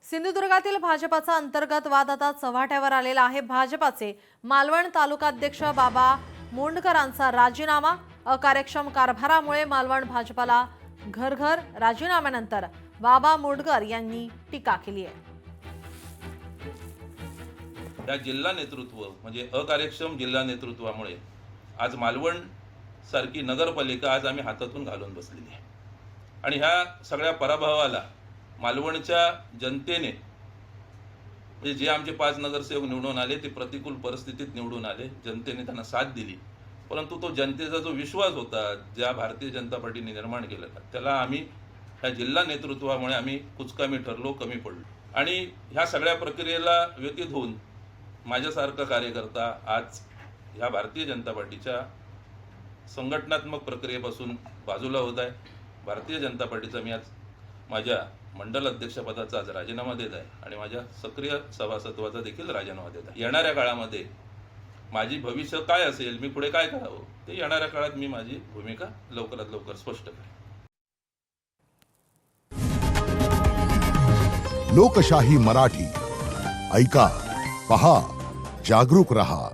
सिंधुदुर्गातील भाजपाचा अंतर्गत वाद आता चव्हाट्यावर आलेला आहे। भाजपाचे मालवण तालुकाध्यक्ष बाबा मोंडकरांचा राजीनामा। अकार्यक्षम कारभारामुळे मालवण भाजपाला घर घर राजीनाम्यानंतर बाबा मोंडकर यांनी टीका केली आहे। या जिल्हा नेतृत्व म्हणजे अकार्यक्षम जिल्हा नेतृत्वामुळे आज मालवण सारखी नगरपालिका आज आम्ही हातातून घालून बसलेली आहे। आणि ह्या सगळ्या पराभवाला मालवणच्या जनतेने म्हणजे जे आमचे 5 नगरसेवक निवडून आले ते प्रतिकूल परिस्थितीत निवडून आले, जनतेने त्यांना साथ दिली, परंतु तो जनतेचा जो विश्वास होता ज्या भारतीय जनता पार्टीने निर्माण केला त्याला आम्ही ह्या जिल्हा नेतृत्वामुळे आम्ही कुचकामी ठरलो, कमी पडलो। आणि ह्या सगळ्या प्रक्रियेला व्यतीत होऊन माझ्यासारखा कार्यकर्ता आज ह्या भारतीय जनता पार्टीच्या संघटनात्मक प्रक्रियेपासून बाजूला होत आहे। भारतीय जनता पार्टीचा मी आज माझ्या मंडल अध्यक्षपदाचा आज राजीनामा देत आहे आणि माझ्या सक्रिय सभासत्वाचा देखील राजीनामा देत आहे। येणाऱ्या काळामध्ये माझी भविष्य काय असेल, मी पुढे काय करावं, ते येणाऱ्या काळात मी माझी भूमिका लवकरात लवकर स्पष्ट करेन। लोकशाही मराठी ऐका, पहा, जागरूक रहा।